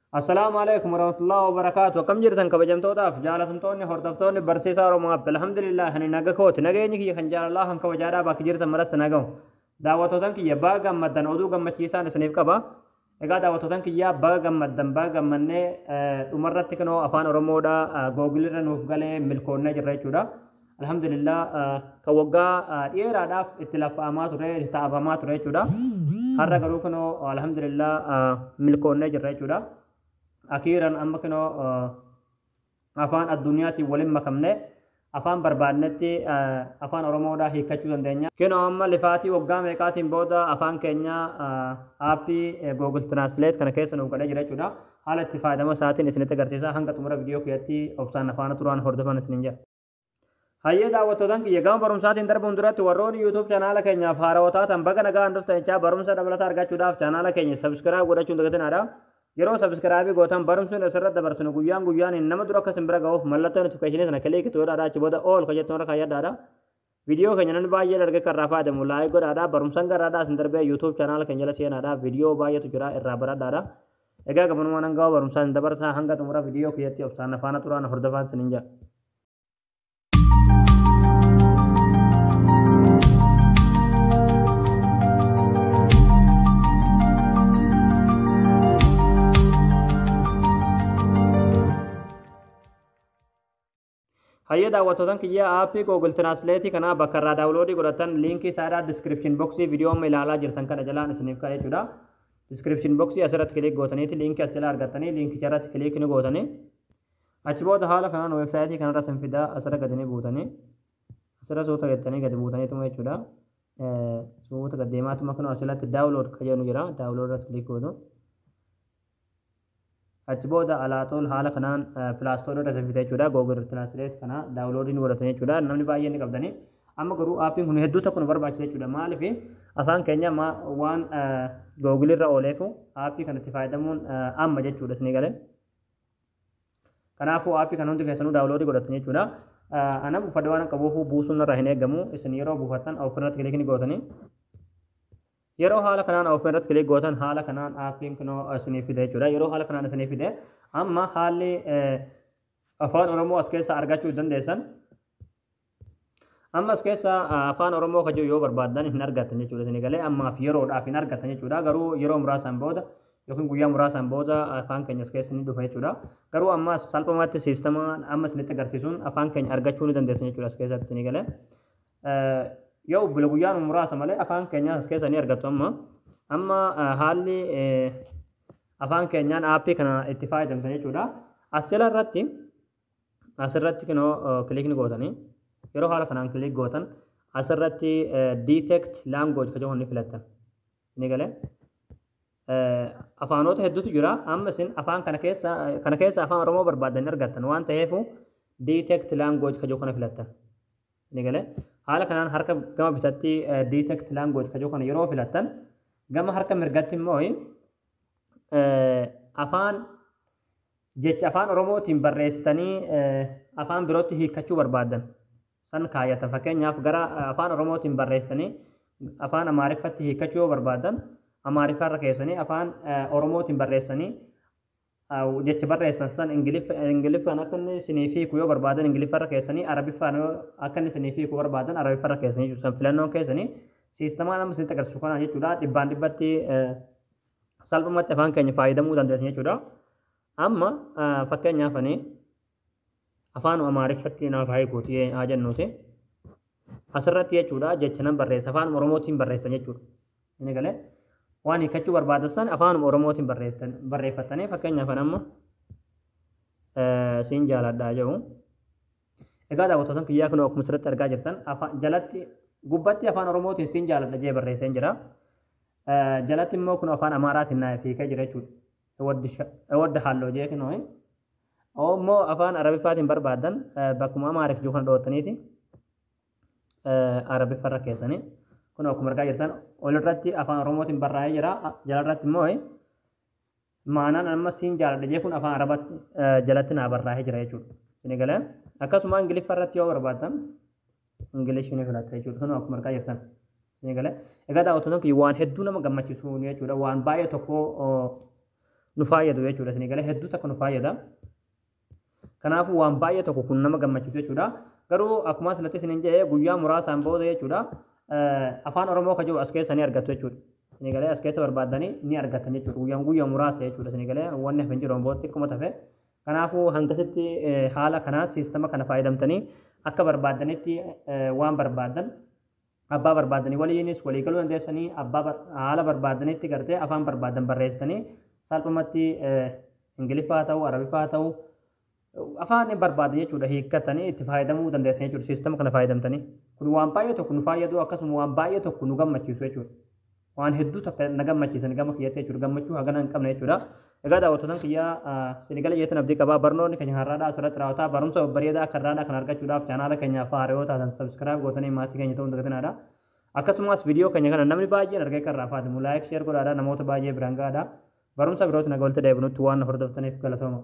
السلام عليكم ورحمة الله وبركاته. كم جرتن كبجمتوتا فجالة سمتوني هرتفتوني برسيسا ورما الحمد لله هني نجاكوت نجيني كي خنجال الله هنك وجارا باك جرتن مرس نجاو دعوتوتن كي يباغ مدن أودو غم تيسان سنيف كبا إذا دعوتوتن كي يباغ مدن باغ منة أمرت كنو أفان رمودا جوجل رنوف غله ملكونا جرّيتشودا الحمد لله كوجا إيرا داف اتلاف أمات رأي تابامات رأيتشودا هرّا كروكنو الحمد لله ملكونا جرّيتشودا أخيرا أما كنو أفان الدنيا تي ولم مكمنة أفان بربادنتي أفان أرومودا هي كتشو دنيا كنو أما لفاتي وقام إكاتين بودا أفان كينيا آبي جوجل ترانسليت كنا كيسا نوكادا جرى چودا حالة اتفاده ما ساتي نسنة تغرسيسا هنگا تمرا فيديو كياتي أفسان أفان تران هردفان سننجا هيا دعوتودان كي يگام برمسات اندر بندرات ورون يوتيوب چانالا كينيا فاروتا تنبغا نگا اندفتا انچا برمسا دبلتا ارگا چودا چانالا كينيا سبسکرائب گودا چوندگتن آرا yeroo sabskraabii gootan barumsuun asirratti dabarsinu guyyaan nama dura akka simbira ga'uuf mallattoo notifikashinii sana kalee itti godhaadha achi booda ool kajettoon irra kayyadhaadha viidiyoo keenya nan baay'ee dargee kan raafaa deemu laayik godhaadha barumsaan garaadha asin darbee yuutuub chaanaala keenya jala seenaadha viidiyoo baay'eetu jira irraa baradhaadha egaa gabanumaan hanga barumsaan dabarsaa hanga xumura viidiyoo keeyyatti obsaan afaana turaan hordofaan sinin jira هيا دعوتودان كيا آبي جوجل ترانسليتي كنا بكرة داونلودي قرأتن لينكي سارا ديسكريبشن بوكسي فيديو में लाला जिरतन का जलान स्निप का ये चुड़ा description box या सरत क्लिक गोतने थी लिंक असला अर्गतने लिंक चरत क्लिक ने गोतने अच्छबोध हाल खान वेबसाइट कನ್ನಡ ಸಂಫಿದಾ असर गदने बूतने असर सोता गतने गद बूतने तुम्हें चुड़ा सोता गदेमा तुमकनो असला डाउनलोड खजनु जरा डाउनलोड क्लिक गोदो अच्छबोध अलातोल हाल खनान प्लास्टोर रसफिते चुड़ा गूगल ट्रांसलेट कना डाउनलोडिंग वरतने चुड़ा नमनि बायने कबदने अम्म गरु आपि हुन हेदु तकुन बरबाचते चुड़ा मालफि अफान केन्या मा वान गूगल रा ओलेफु आपि कनति फायदमुन अम्म जे चुड़ा स्नेगले कनाफु आपि कनोंदि केसनु डाउनलोड वरतने चुड़ा अनम फडवान कबोहु बूसुन रहने गमु इसनिरो बुफतन ओपनत क्लिक नि गोतने yeroo haala kanaan open irratti kilik gootan haala kanaan aappiin kunoo isiniif fide jechuudha yeroo haala kanaan isiniif fide amma haalli afaan oromoo as keessa argachuu dandeessan amma as keessa afaan oromoo kajuu yoo barbaaddan hin argattan jechuudha isinii galee ammaaf yeroodhaaf hin argattan jechuudha garuu yeroo muraasaan booda yookiin guyyaa muraasaan booda afaan keenya as keessa ni dhufa jechuudha garuu amma salphumatti siistama amma isinitti agarsiisuun afaan keenya argachuu ni dandeessan jechuudha as keessatti isinii galee yoo bulguyyaan muraasa malee afaan keenya as keessa ni argattu amma haalli afaan keenyaan aappii kana itti fayyadamtan jechuudha asirratti kunoo kilikni gootanii yeroo haala kanaan kilik gootan asirratti detect language kan jedhu ni filattan ni galee afaanota hedduutu jira amma isin afaan kana keessa afaan oromoo barbaadan argattan waan ta'eefu detect language kan jedhu kana filattan ni galee haala kanaan harka gama bitatti detect language kajoo kana yeroo filattan gama harka mirgatti immoo afaan jecha afaan oromootiin barreessitanii afaan birootti hiikkachuu barbaadan san kaayatan fakkeenyaaf gara afaan oromootiin barreessitanii afaan amaariffatti hiikkachuu barbaadan amaariffaarra keessanii afaan oromootiin barreessanii jecha barreessan san ingiliffaan akka inni isiniif hiiku yoo barbaadan ingiliffarra keessanii arabiffaan akka inni isiniif hiiku barbaadan arabiffarra keessanii jechuudha filannoon keessanii siistamaan amma isinitti agarsiisu kanaan jechuudha dhibbaan dhibbatti salphumatti afaan keenya fayyadamuu dandeessan jechuudha amma fakkeenyaaf ani afaan amaariffatti naaf hiikuuti haa jennuuti asirratti jechuudha jecha nan barreessa afaan oromootiin barreessan jechuudha inni galee waan hiikkachuu barbaadan afaan oromootiin barreeffatanii fakkeenyaaf amma siin jaaladhaa jedhu egaa daawwattoota kiyyaa kun akkuma asirratti argaa jirtan jalatti gubbatti afaan oromootiin siin jaaladha jee barreesseen jira jalatti immoo kun afaan amaaraatiin naaf hiikee jira jechuudha wadda halloo jee kunoo immoo afaan arabiffaatiin barbaadan bakkuma amaariif jiru kana dhootaniiti arabiffarra keessanii kun akkuma argaa jirtan olirratti afaan oromootiin barraa'ee jira jalarratti immoo maanaan amma siin jaaladha jee kun afaan arabatti jalatti naa barraa'ee jira jechuudha isin galee akkasuma ingiliffarratti yoo barbaadan ingilishii filatta jechuudha kun akkuma argaa jirtan isin galee egaa daawwattoonni waan hedduu nama gammachiisu jechuudha waan baay'ee tokko nu fayyadu jechuudha isin galee hedduu takka nu fayyada kanaafuu waan baay'ee tokko kun nama gammachiisu jechuudha garuu akkuma asirratti isin jedhee guyyaa muraasaan booda jechuudha afaan oromoo kajuu as keessa ni argattu jechuudha isin galee as keessa barbaadanii ni argatan jechuudha guyyaa muraasa jechuudha isin galee wanni hafin jiru bootti akkuma tafe kanaafuu hangasitti haala kanaa siistama kana fayyadamtanii akka barbaadanitti waan barbaadan abbaa barbaadanii waliinis walii galuu dandeessanii abbaa haala barbaadanitti gartee afaan barbaadan barreessanii salphumatti ingiliffaa ta'uu arabiffaa ta'uu afaan barbaadan jechuudha hiikkatanii itti fayyadamuu dandeessan jechuudha siistama kana fayyadamtanii kun waan baay'ee tokko nu fayyadu akkasuma waan baay'ee tokko nu gammachiisu jechuudha waan hedduu takka na gammachiisan gama kiyyatti jechuudha gammachuu hagana hin qabne jechuudha egaa daawwattoota kiyyaa sinigala jeetan abdii qabaa barnoonni keenya har'aadhaa asirratti raawwataa barumsa bareedaa akka irraadhaa kan argachuudhaaf chaanaala keenyaaf haaraa taatan sabskiraayib gootanii maatii keenya ta'uun dagatinaadha akkasumas viidiyoo keenya kana namni baay'een argee kan raafaatimu laayik sheer godhaadhaa namoota baay'ee biraan gahaadha barumsa birootti naga walitti deebinutti waan hordoftaniif galatooma